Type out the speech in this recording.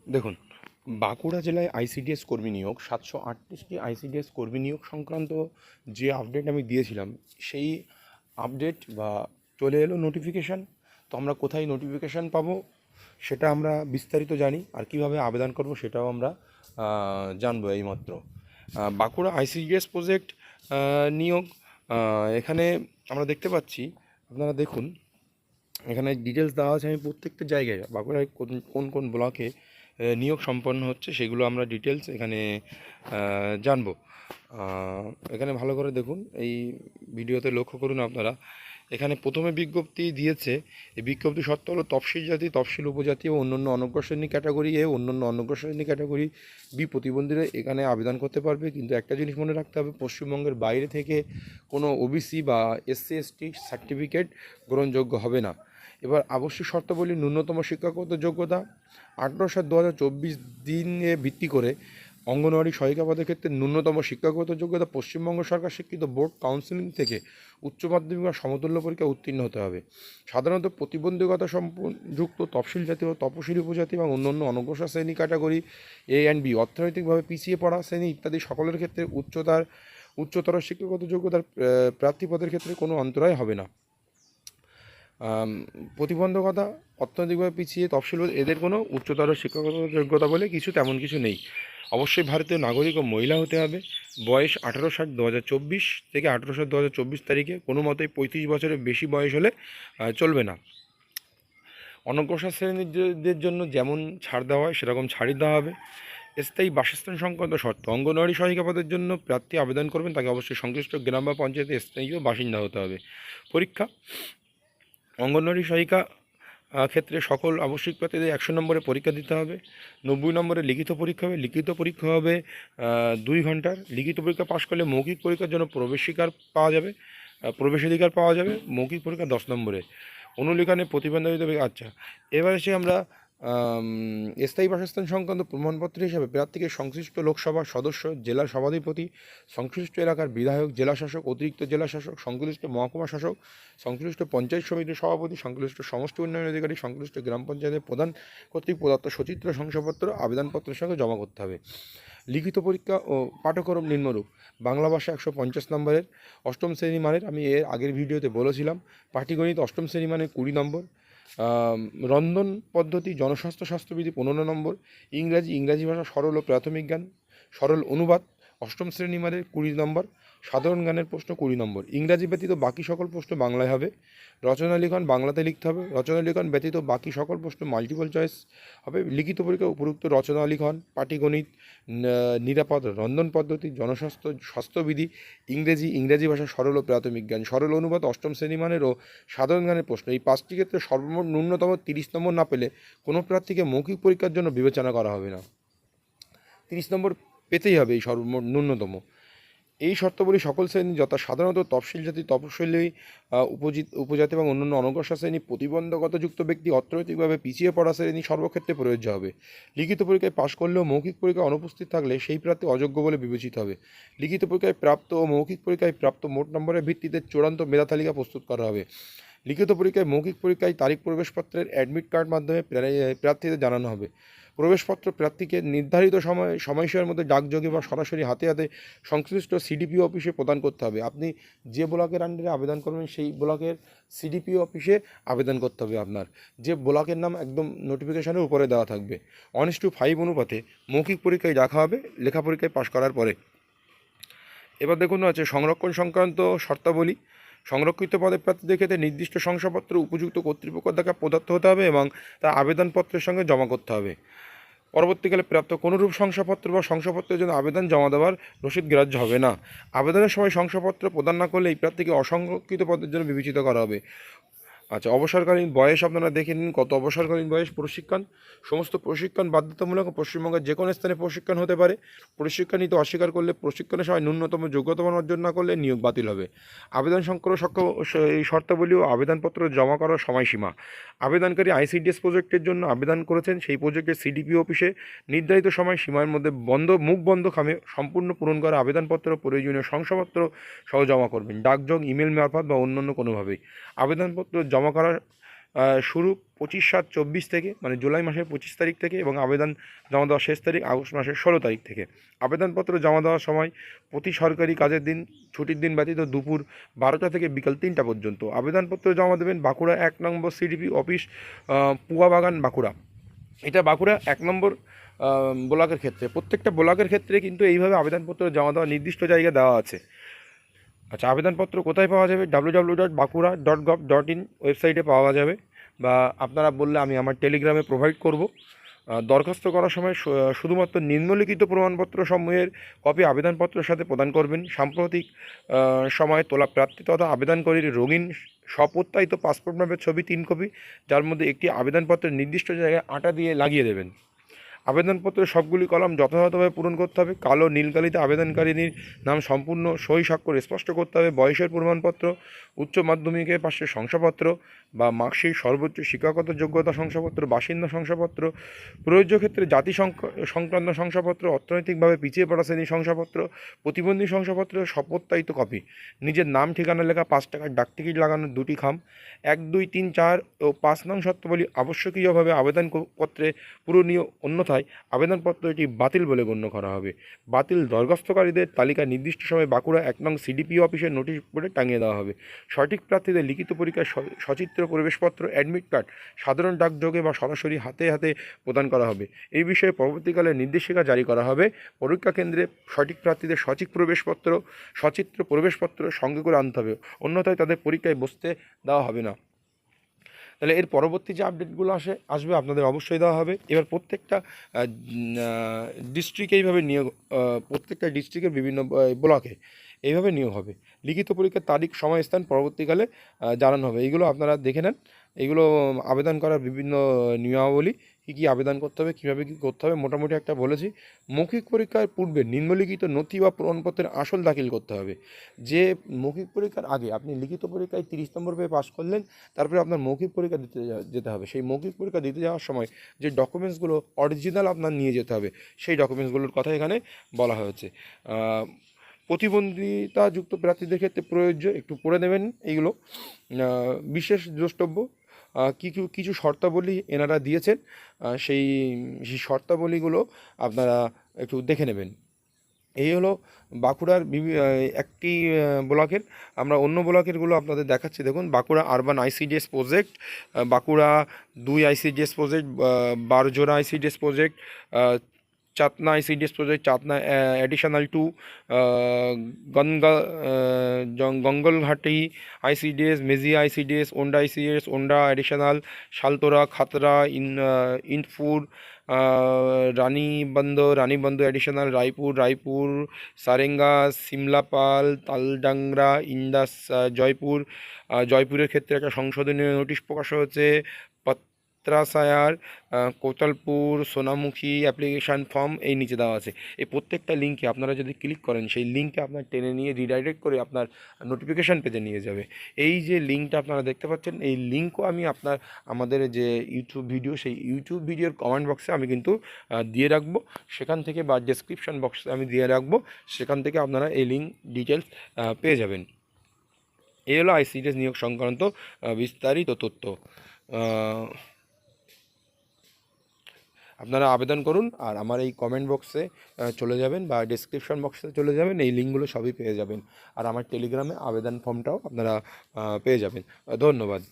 দেখুন, বাঁকুড়া জেলায় আইসিডিএস কর্মী নিয়োগ 738টি আইসিডিএস কর্মী নিয়োগ সংক্রান্ত যে আপডেট আমি দিয়েছিলাম, সেই আপডেট বা চলে এলো নোটিফিকেশান। তো আমরা কোথায় নোটিফিকেশান পাবো সেটা আমরা বিস্তারিত জানি, আর কিভাবে আবেদন করব সেটাও আমরা জানবো এইমাত্র। বাঁকুড়া আইসিডিএস প্রজেক্ট নিয়োগ, এখানে আমরা দেখতে পাচ্ছি, আপনারা দেখুন, এখানে ডিটেলস দেওয়া আছে। আমি প্রত্যেকটা জায়গায় বাঁকুড়ায় কোন কোন কোন ব্লকে নিয়োগ সম্পন্ন হচ্ছে সেগুলো আমরা ডিটেলস এখানে জানবো। এখানে ভালো করে দেখুন, এই ভিডিওতে লক্ষ্য করুন আপনারা। এখানে প্রথমে বিজ্ঞপ্তি দিয়েছে। এই বিজ্ঞপ্তি শর্ত হলো তফসিল জাতি, তফসিল উপজাতি ও অন্যান্য অনগ্রশ্রেণী ক্যাটাগরি এ, অন্যান্য অনগ্রশ্রেণী ক্যাটাগরি বি প্রতিবন্ধীরা এখানে আবেদন করতে পারবে। কিন্তু একটা জিনিস মনে রাখতে হবে, পশ্চিমবঙ্গের বাইরে থেকে কোনো ওবিসি বা এসসি এসটি সার্টিফিকেট গ্রহণযোগ্য হবে না। এবার আবশ্যিক শর্তাবলী: ন্যূনতম শিক্ষাগত যোগ্যতা 18/7/2024 দিনে ভিত্তি করে অঙ্গনওয়াড়ি সহায়িকা পদের ক্ষেত্রে ন্যূনতম শিক্ষাগত যোগ্যতা পশ্চিমবঙ্গ সরকার স্বীকৃত বোর্ড কাউন্সিলিং থেকে উচ্চ মাধ্যমিক বা সমতুল্য পরীক্ষা উত্তীর্ণ হতে হবে। সাধারণত প্রতিবন্ধকতা যুক্ত তফসিল জাতি ও তপশিলি উপজাতি এবং অন্যান্য অনগ্রসর শ্রেণী ক্যাটাগরি এ অ্যান্ড বি, অর্থনৈতিকভাবে পিছিয়ে পড়া শ্রেণী ইত্যাদি সকলের ক্ষেত্রে উচ্চতর শিক্ষাগত যোগ্যতার প্রার্থী পদের ক্ষেত্রে কোনো অন্তরায় হবে না। প্রতিবন্ধকতা, অর্থনৈতিকভাবে পিছিয়ে, তফসিল এদের কোনো উচ্চতর শিক্ষাগত যোগ্যতা বলে তেমন কিছু নেই। অবশ্যই ভারতীয় নাগরিক ও মহিলা হতে হবে। বয়স 18/7/2024 থেকে 18/7/2024 তারিখে, কোনো মতেই 35 বছরের বেশি বয়স হলে চলবে না। অনগ্রসর শ্রেণীদের জন্য যেমন ছাড় দেওয়া হয় সেরকম ছাড়ই দেওয়া হবে। স্থায়ী বাসস্থান সংক্রান্ত শর্ত: অঙ্গনওয়াড়ি সহায়িকা পদের জন্য প্রার্থী আবেদন করবেন, তাকে অবশ্যই সংশ্লিষ্ট গ্রাম বা পঞ্চায়েতে স্থায়ী বাসিন্দা হতে হবে। পরীক্ষা: অঙ্গনওয়াড়ি সহায়িকা ক্ষেত্রে সকল আবশ্যিক প্রার্থীদের 100 নম্বরে পরীক্ষা দিতে হবে। 90 নম্বরে লিখিত পরীক্ষা হবে। লিখিত পরীক্ষা হবে 2 ঘন্টার। লিখিত পরীক্ষা পাশ করলে মৌখিক পরীক্ষার জন্য প্রবেশাধিকার পাওয়া যাবে। মৌখিক পরীক্ষা 10 নম্বরে। অনুলিখনে প্রতিবন্ধিতা। আচ্ছা, এবার এসে আমরা স্থায়ী বাসস্থান সংক্রান্ত প্রমাণপত্র হিসাবে প্রার্থীকে সংশ্লিষ্ট লোকসভার সদস্য, জেলা সভাধিপতি, সংশ্লিষ্ট এলাকার বিধায়ক, জেলাশাসক, অতিরিক্ত জেলাশাসক, সংশ্লিষ্ট মহকুমা শাসক, সংশ্লিষ্ট পঞ্চায়েত সমিতির সভাপতি, সংশ্লিষ্ট সমষ্টি উন্নয়ন অধিকারী, সংশ্লিষ্ট গ্রাম পঞ্চায়েতের প্রধান কর্তৃক প্রদত্ত সচিত্র শংসাপত্র আবেদনপত্রের সঙ্গে জমা করতে হবে। লিখিত পরীক্ষা ও পাঠ্যক্রম নিম্নরূপ: বাংলা ভাষা 150 নম্বরের, অষ্টম শ্রেণী মানের, আমি এর আগের ভিডিওতে বলেছিলাম। পাটিগণিত অষ্টম শ্রেণী মানের 20 নম্বর। রন্ধন পদ্ধতি জনস্বাস্থ্য স্বাস্থ্যবিধি 15 নম্বর। ইংরাজি ভাষা সরল ও প্রাথমিক জ্ঞান, সরল অনুবাদ অষ্টম শ্রেণী মানের 20 নম্বর। সাধারণ জ্ঞানের প্রশ্ন 20 নম্বর। ইংরাজি ব্যতীত বাকি সকল প্রশ্ন বাংলায় হবে। রচনা লিখন বাংলাতে লিখতে হবে। রচনা লিখন ব্যতীত বাকি সকল প্রশ্ন মাল্টিপল চয়েস হবে। লিখিত পরীক্ষা উপরোক্ত রচনা লিখন, পাটিগণিত, নিরাপদ রন্ধন পদ্ধতি, স্বাস্থ্যবিধি, ইংরেজি ভাষা সরল ও প্রাথমিক জ্ঞান, সরল অনুবাদ অষ্টম শ্রেণী মানের ও সাধারণ জ্ঞানের প্রশ্ন। এই 5টি ক্ষেত্রে সর্বমোট ন্যূনতম 30 নম্বর না পেলে কোনো প্রার্থীকে মৌখিক পরীক্ষার জন্য বিবেচনা করা হবে না। 30 নম্বর পেতেই হবে এই সর্বমোট ন্যূনতম। এই শর্তাবলী সকল শ্রেণী, যথা সাধারণত তফসিল জাতি, তপশিলি উপজাতি এবং অন্যান্য অনগ্রসর শ্রেণী, প্রতিবন্ধকতাযুক্ত ব্যক্তি, অর্থনৈতিকভাবে পিছিয়ে পড়া শ্রেণী সর্বক্ষেত্রে প্রযোজ্য হবে। লিখিত পরীক্ষায় পাশ করলেও মৌখিক পরীক্ষায় অনুপস্থিত থাকলে সেই প্রার্থী অযোগ্য বলে বিবেচিত হবে। লিখিত পরীক্ষায় প্রাপ্ত ও মৌখিক পরীক্ষায় প্রাপ্ত মোট নম্বরের ভিত্তিতে চূড়ান্ত মেধা তালিকা প্রস্তুত করা হবে। লিখিত পরীক্ষায় মৌখিক পরীক্ষায় তারিখ প্রবেশপত্রের অ্যাডমিট কার্ড মাধ্যমে প্রার্থীদের জানানো হবে। প্রবেশপত্র প্রার্থীকে নির্ধারিত সময়সীমার মধ্যে ডাকযোগে বা সরাসরি হাতে হাতে সংশ্লিষ্ট সিডিপিও অফিসে প্রদান করতে হবে। আপনি যে ব্লকের আন্ডারে আবেদন করবেন সেই ব্লকের সিডিপিও অফিসে আবেদন করতে হবে আপনার, যে ব্লকের নাম একদম নোটিফিকেশনের উপরে দেওয়া থাকবে। 1:5 অনুপাতে মৌখিক পরীক্ষায় রাখা হবে লেখা পরীক্ষায় পাশ করার পরে। এবার দেখুন আছে সংরক্ষণ সংক্রান্ত শর্তাবলী। সংরক্ষিত পদের প্রার্থীদের ক্ষেত্রে নির্দিষ্ট শংসাপত্র উপযুক্ত কর্তৃপক্ষ দ্বারা প্রদত্ত হতে হবে এবং তা আবেদনপত্রের সঙ্গে জমা করতে হবে। পরবর্তীকালে প্রাপ্ত কোনোরূপ শংসাপত্র বা শংসাপত্রের জন্য আবেদন জমা দেওয়ার রসিদ গ্রাহ্য হবে না। আবেদনের সময় শংসাপত্র প্রদান না করলে এই প্রার্থীকে অসংরক্ষিত পদের জন্য বিবেচিত করা হবে। আচ্ছা, অবসরকালীন বয়স আপনারা দেখে নিন কত অবসরকালীন বয়স। প্রশিক্ষণ: সমস্ত প্রশিক্ষণ বাধ্যতামূলক। পশ্চিমবঙ্গের যে কোনো স্থানে প্রশিক্ষণ হতে পারে। প্রশিক্ষণ নিতে অস্বীকার করলে, প্রশিক্ষণের সময় ন্যূনতম যোগ্যতা মান অর্জন না করলে নিয়োগ বাতিল হবে। আবেদন সংক্রান্ত এই শর্তাবলী ও আবেদনপত্র জমা করার সময়সীমা: আবেদনকারী আইসিডিএস প্রজেক্টের জন্য আবেদন করেছেন, সেই প্রজেক্টের সিডিপিও অফিসে নির্ধারিত সময় সীমার মধ্যে মুখ বন্ধ খামে সম্পূর্ণ পূরণ করা আবেদনপত্র প্রয়োজনীয় শংসাপত্র সহ জমা করবেন, ডাকযোগ, ইমেল মারফত বা অন্যান্য কোনোভাবেই। আবেদনপত্র জমা করার শুরু 25/7/24 থেকে, মানে জুলাই মাসের 25 তারিখ থেকে, এবং আবেদন জমা দেওয়ার শেষ তারিখ আগস্ট মাসের 16 তারিখ থেকে। আবেদনপত্র জমা দেওয়ার সময় প্রতি সরকারি কাজের দিন, ছুটির দিন ব্যতীত দুপুর 12টা থেকে বিকাল 3টা পর্যন্ত। আবেদনপত্র জমা দেবেন বাঁকুড়া 1 নম্বর সিডিপি অফিস, পুয়া বাগান, বাঁকুড়া। এটা বাঁকুড়া 1 নম্বর ব্লকের ক্ষেত্রে। প্রত্যেকটা ব্লকের ক্ষেত্রে কিন্তু এইভাবে আবেদনপত্র জমা দেওয়ার নির্দিষ্ট জায়গা দেওয়া আছে। আচ্ছা, আবেদনপত্র কোথায় পাওয়া যাবে? www.bakura.gov.in ওয়েবসাইটে পাওয়া যাবে, বা আপনারা বললে আমি আমার টেলিগ্রামে প্রোভাইড করব। দরখাস্ত করার সময় শুধুমাত্র নিম্নলিখিত প্রমাণপত্র সমূহের কপি আবেদনপত্রের সাথে প্রদান করবেন। সাম্প্রতিক সময়ে তোলা প্রার্থী তথা আবেদনকারীর রঙিন স্বপ্রত্যায়িত পাসপোর্ট মাপের ছবি 3 কপি, যার মধ্যে একটি আবেদনপত্রের নির্দিষ্ট জায়গায় আটা দিয়ে লাগিয়ে দেবেন। আবেদনপত্রের সবগুলি কলাম যথাযথভাবে পূরণ করতে হবে। কালো নীলকালিতে আবেদনকারীর নাম সম্পূর্ণ সই স্বাক্ষর স্পষ্ট করতে হবে। বয়সের প্রমাণপত্র, উচ্চ মাধ্যমিকের পাশের শংসাপত্র বা মার্কশিট, সর্বোচ্চ শিক্ষাগত যোগ্যতা শংসাপত্র, বাসিন্দা শংসাপত্র, প্রযোজ্য ক্ষেত্রে জাতি সংক্রান্ত শংসাপত্র, অর্থনৈতিকভাবে পিছিয়ে পড়া শ্রেণীর শংসাপত্র, প্রতিবন্ধী শংসাপত্র, সপত্যায়িত কপি, নিজের নাম ঠিকানা লেখা, 5 টাকার ডাকটিকিট লাগানোর 2টি খাম, 1, 2, 3, 4 ও 5 নং শর্তাবলী আবশ্যকীয়ভাবে আবেদনপত্রে পূরণীয়, অন্যথায় আবেদনপত্রটি বাতিল বলে গণ্য করা হবে। বাতিল দরখাস্তকারীদের তালিকা নির্দিষ্ট সময়ে বাঁকুড়া 1 নং সিডিপি অফিসের নোটিশ বোর্ডে টাঙিয়ে দেওয়া হবে। সঠিক প্রার্থীদের লিখিত পরীক্ষায় সচিত্র প্রবেশপত্র, অ্যাডমিট কার্ড সাধারণ ডাকযোগে বা সরাসরি হাতে হাতে প্রদান করা হবে। এই বিষয়ে পরবর্তীকালে নির্দেশিকা জারি করা হবে। পরীক্ষা কেন্দ্রে সঠিক প্রার্থীদের সচিত্র প্রবেশপত্র সঙ্গে করে আনতে হবে, অন্যথায় তাদের পরীক্ষায় বসতে দেওয়া হবে না। তাহলে এর পরবর্তী যে আপডেটগুলো আসবে আপনাদের অবশ্যই দেওয়া হবে। এবার প্রত্যেকটা ডিস্ট্রিক্ট এইভাবে নিয়োগ, প্রত্যেকটা ডিস্ট্রিক্টের বিভিন্ন ব্লকে এইভাবে নিয়োগ হবে। লিখিত পরীক্ষার তারিখ, সময়, স্থান পরবর্তীকালে জানানো হবে। এইগুলো আপনারা দেখে নেন। এইগুলো আবেদন করার বিভিন্ন নিয়মাবলী, কী কী আবেদন করতে হবে, কীভাবে কী করতে হবে মোটামুটি একটা বলেছি। মৌখিক পরীক্ষার পূর্বে নিম্নলিখিত নথি বা প্রমাণপত্রের আসল দাখিল করতে হবে। যে মৌখিক পরীক্ষার আগে আপনি লিখিত পরীক্ষায় 30 নম্বর পেয়ে পাস করলেন, তারপরে আপনার মৌখিক পরীক্ষা দিতে যেতে হবে। সেই মৌখিক পরীক্ষা দিতে যাওয়ার সময় যে ডকুমেন্টসগুলো অরিজিনাল আপনার নিয়ে যেতে হবে, সেই ডকুমেন্টসগুলোর কথা এখানে বলা হয়েছে। প্রতিবন্ধিতাযুক্ত প্রার্থীদের ক্ষেত্রে প্রযোজ্য, একটু পড়ে নেবেন এইগুলো। বিশেষ দ্রষ্টব্য, কিছু শর্তাবলী এনারা দিয়েছেন, সেই শর্তাবলীগুলো আপনারা একটু দেখে নেবেন। এই হলো বাঁকুড়ার একটি ব্লকের। আমরা অন্য ব্লকেরগুলো আপনাদের দেখাচ্ছি। দেখুন, Bankura urban ICDS project, Bankura 2 ICDS project, Barjora ICDS project, Chhatna ICDS project, Chhatna additional 2, Gangajalghati ICDS, Mejia ICDS, Onda ICDS, Onda additional, Saltora, Khatra, Indpur, Ranibandh additional, Raipur, Sarenga, Simlapal, Taldangra, Indas, জয়পুরের ক্ষেত্রে একটা সংশোধনীয় নোটিশ প্রকাশ হয়েছে। পাত্রাসায়ার, কোতালপুর, সোনামুখী অ্যাপ্লিকেশান ফর্ম এই নিচে দেওয়া আছে। এই প্রত্যেকটা লিঙ্কে আপনারা যদি ক্লিক করেন, সেই লিঙ্কে আপনার টেনে নিয়ে রিডাইরেক্ট করে আপনার নোটিফিকেশান পেজে নিয়ে যাবে। এই যে লিঙ্কটা আপনারা দেখতে পাচ্ছেন, এই লিঙ্কও আমি আমাদের যে ইউটিউব ভিডিও, সেই ইউটিউব ভিডিওর কমেন্ট বক্সে আমি কিন্তু দিয়ে রাখবো। সেখান থেকে, বা ডেসক্রিপশন বক্সে আমি দিয়ে রাখবো, সেখান থেকে আপনারা এই লিঙ্ক ডিটেলস পেয়ে যাবেন। এই হলো আইসিডিএস নিয়োগ সংক্রান্ত বিস্তারিত তথ্য। আপনারা আবেদন করুন, আর আমার এই কমেন্ট বক্সে চলে যাবেন বা ডেসক্রিপশন বক্সে চলে যাবেন, এই লিঙ্কগুলো সবই পেয়ে যাবেন। আর আমার টেলিগ্রামে আবেদন ফর্মটাও আপনারা পেয়ে যাবেন। ধন্যবাদ।